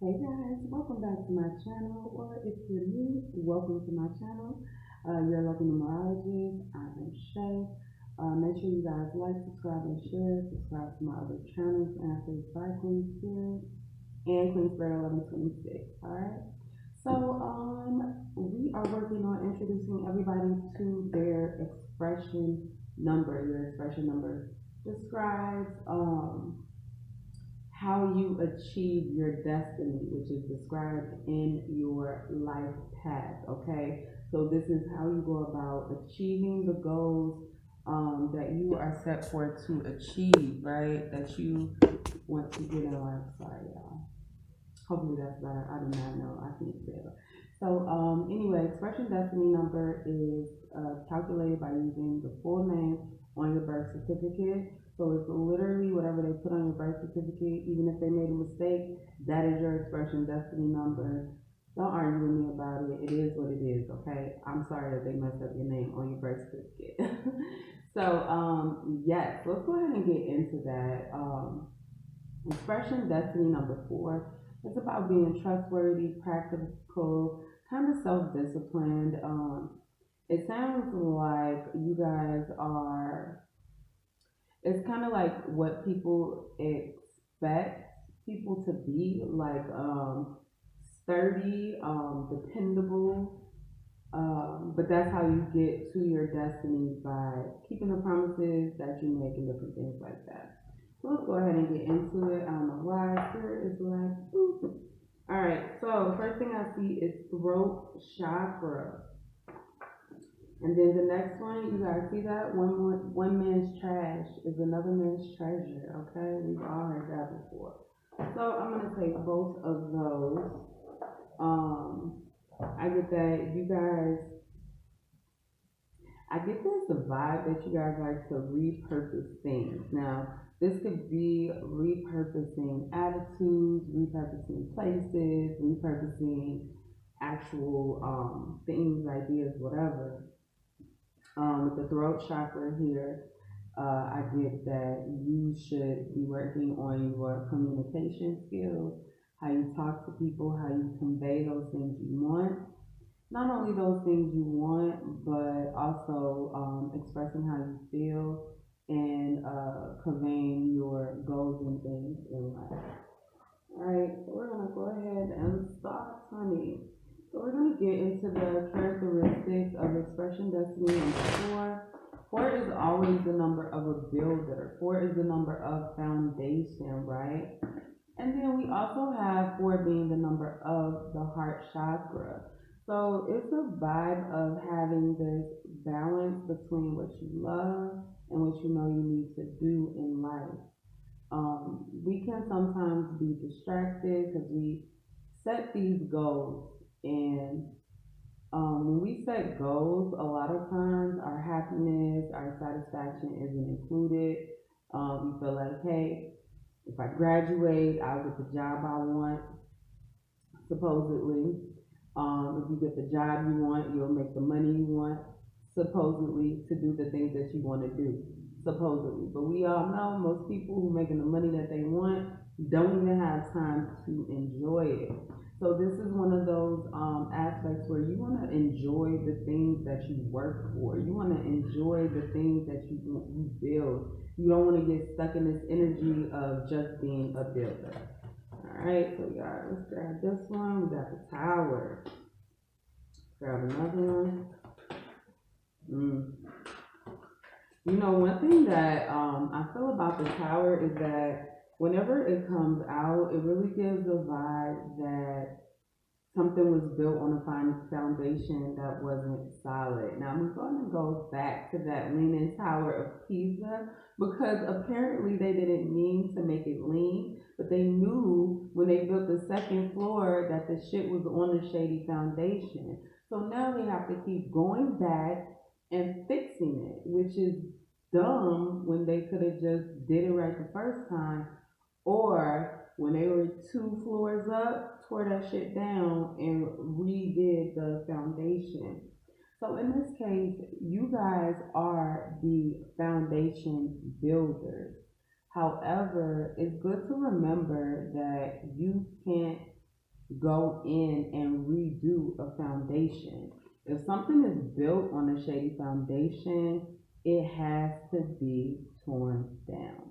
Hey guys, welcome back to my channel, or if you're new, welcome to my channel. You're a local numerologist. I am Shay. Make sure you guys like, subscribe, and share. Subscribe to my other channels, Answers by Queen Spirit and Queen Spirit 1126. Alright, so we are working on introducing everybody to their expression number. Your expression number describes how you achieve your destiny, which is described in your life path. Okay, so this is how you go about achieving the goals that you are set for to achieve, right? That you want to get in life. Sorry, y'all. Hopefully that's better. I do not know. I can't tell. So, anyway, expression destiny number is calculated by using the full name on your birth certificate. So it's literally whatever they put on your birth certificate. Even if they made a mistake, that is your expression destiny number. Don't argue with me about it. It is what it is. Okay. I'm sorry that they messed up your name on your birth certificate. So, yes, let's go ahead and get into that. Expression destiny number four. It's about being trustworthy, practical, kind of self-disciplined. It sounds like you guys are. It's kind of like what people expect people to be, like sturdy, dependable. But that's how you get to your destiny by keeping the promises that you make and different things like that. So let's go ahead and get into it. I don't know why Spirit is like, ooh. All right. So first thing I see is throat chakra, and then the next one, you guys see that one man's trash is another man's treasure. Okay, we've all heard that before. So I'm gonna take both of those. Um, I get that you guys I get this vibe that you guys like to repurpose things. Now, this could be repurposing attitudes, repurposing places, repurposing actual things, ideas, whatever. With the throat chakra here, I get that you should be working on your communication skills, how you talk to people, how you convey those things you want, not only those things you want, but also expressing how you feel and conveying your goals and things in life. All right, so we're gonna go ahead and start, honey. So we're gonna get into the characteristics of expression destiny number four. Four is always the number of a builder. Four is the number of foundation, right? And then we also have four being the number of the heart chakra. So it's a vibe of having this balance between what you love and what you know you need to do in life. We can sometimes be distracted because we set these goals, and when we set goals, a lot of times our happiness, our satisfaction isn't included. We feel like, hey, if I graduate, I'll get the job I want, supposedly. If you get the job you want, you'll make the money you want, supposedly, to do the things that you want to do, supposedly. But we all know most people who are making the money that they want don't even have time to enjoy it. So this is one of those aspects where you want to enjoy the things that you work for. You want to enjoy the things that you build. You don't want to get stuck in this energy of just being a builder. All right, so we got, let's grab this one. We got the tower. Grab another one. Mm. You know, one thing that I feel about the tower is that whenever it comes out, it really gives a vibe that something was built on a foundation that wasn't solid. Now we're going to go back to that leaning tower of Pisa because apparently they didn't mean to make it lean, but they knew when they built the second floor that the shit was on the shady foundation. So now they have to keep going back and fixing it, which is dumb when they could have just did it right the first time, or when they were two floors up, tore that shit down and redid the foundation. So in this case, you guys are the foundation builders. However, it's good to remember that you can't go in and redo a foundation. If something is built on a shady foundation, it has to be torn down.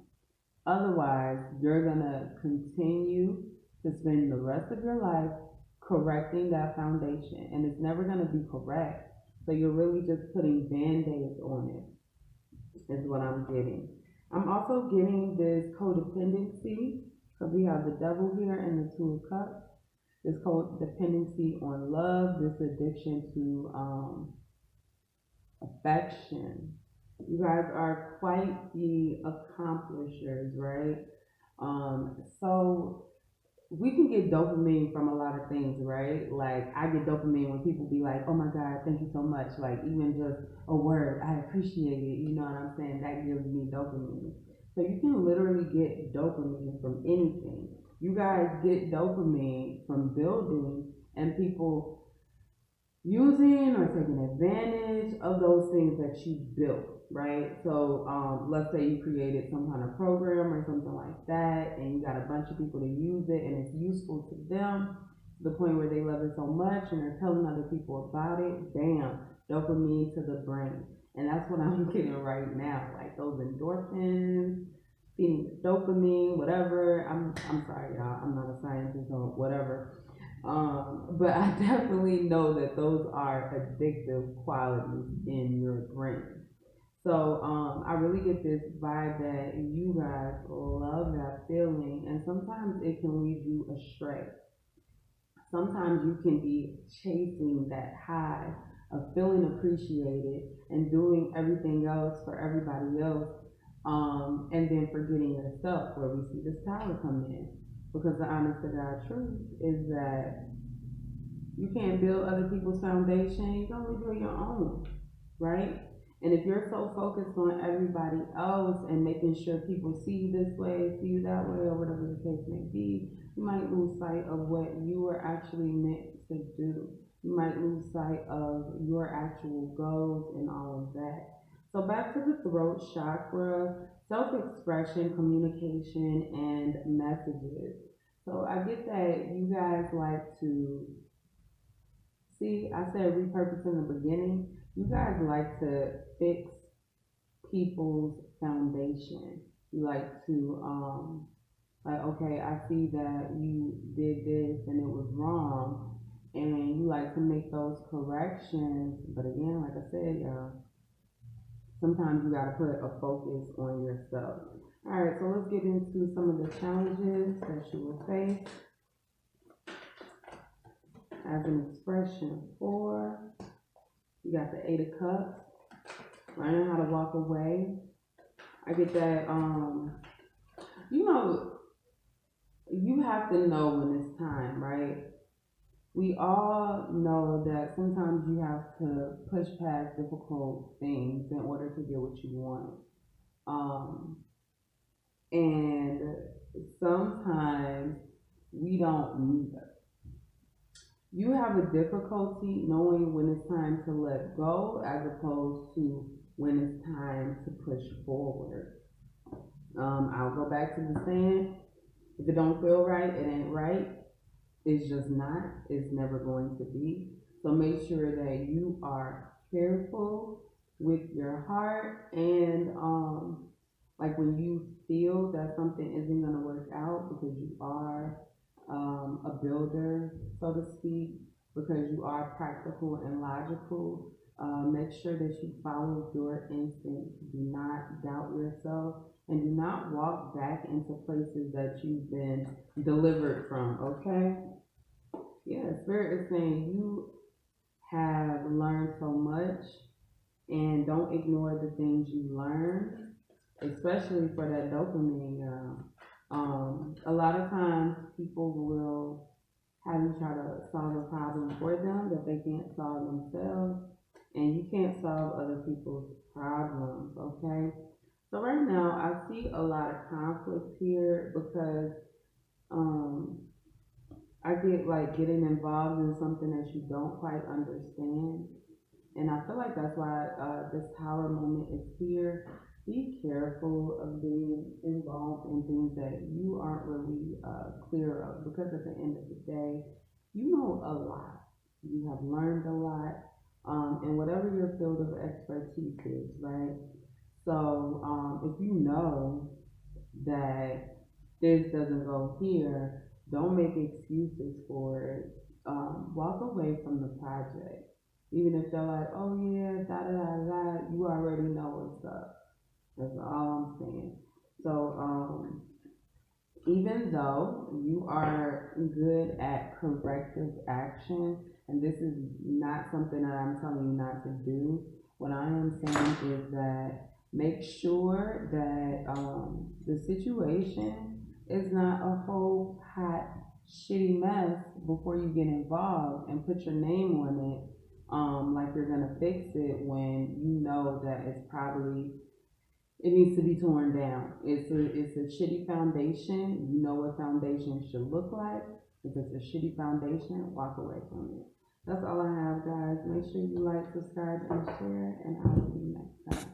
Otherwise, you're going to continue to spend the rest of your life correcting that foundation, and it's never going to be correct. So you're really just putting band-aids on it, is what I'm getting. I'm also getting this codependency, because we have the devil here and the two of cups. This codependency on love, this addiction to affection. You guys are quite the accomplishers, right? So we can get dopamine from a lot of things, right? Like I get dopamine when people be like, "Oh my God, thank you so much." Like even just a word, I appreciate it. You know what I'm saying? That gives me dopamine. So you can literally get dopamine from anything. You guys get dopamine from building and people using or taking advantage of those things that you built, right? So let's say you created some kind of program or something like that, and you got a bunch of people to use it, and it's useful to them to the point where they love it so much, and they're telling other people about it. Bam, dopamine to the brain, and that's what I'm getting right now, like those endorphins, feeding the dopamine, whatever. I'm sorry, y'all. I'm not a scientist or whatever, but I definitely know that those are addictive qualities in your brain. So I really get this vibe that you guys love that feeling, and sometimes it can lead you astray. Sometimes you can be chasing that high of feeling appreciated and doing everything else for everybody else, and then forgetting yourself, where we see this tower come in. Because the honest to God truth is that you can't build other people's foundation. You can only build your own, right? And if you're so focused on everybody else and making sure people see you this way, see you that way, or whatever the case may be, you might lose sight of what you were actually meant to do. You might lose sight of your actual goals and all of that. So back to the throat chakra, self-expression, communication, and messages. So I get that you guys like to see, I said repurpose in the beginning. You guys like to fix people's foundation. You like to, like, okay, I see that you did this and it was wrong. And you like to make those corrections. But again, like I said, y'all, sometimes you gotta put a focus on yourself. All right, so let's get into some of the challenges that you will face as an expression. 4, you got the 8 of Cups, learning how to walk away. I get that, you know, you have to know when it's time, right? We all know that sometimes you have to push past difficult things in order to get what you want. Um, and sometimes we don't, you have a difficulty knowing when it's time to let go as opposed to when it's time to push forward. I'll go back to the saying, if it don't feel right, it ain't right. It's just not. It's never going to be. So make sure that you are careful with your heart, and like when you feel that something isn't going to work out because you are a builder, so to speak, because you are practical and logical. Make sure that you follow your instinct. Do not doubt yourself, and do not walk back into places that you've been delivered from, okay? Yeah, Spirit is saying you have learned so much, and don't ignore the things you learned, especially for that dopamine. A lot of times people will have you try to solve a problem for them that they can't solve themselves, and you can't solve other people's problems, okay? So right now I see a lot of conflict here because um, I get like getting involved in something that you don't quite understand. And I feel like that's why this tower moment is here. Be careful of being involved in things that you aren't really clear of, because at the end of the day, you know a lot. You have learned a lot, in whatever your field of expertise is, right? So if you know that this doesn't go here, don't make excuses for it. Walk away from the project. Even if they're like, oh yeah, da da da da, you already know what's up. That's all I'm saying. So, even though you are good at corrective action, and this is not something that I'm telling you not to do, what I am saying is that make sure that the situation is not a whole hot, shitty mess before you get involved and put your name on it, like you're gonna fix it when you know that it's probably it needs to be torn down. It's a shitty foundation. You know what foundation should look like. If it's a shitty foundation, walk away from it. That's all I have, guys. Make sure you like, subscribe, and share, and I'll see you next time.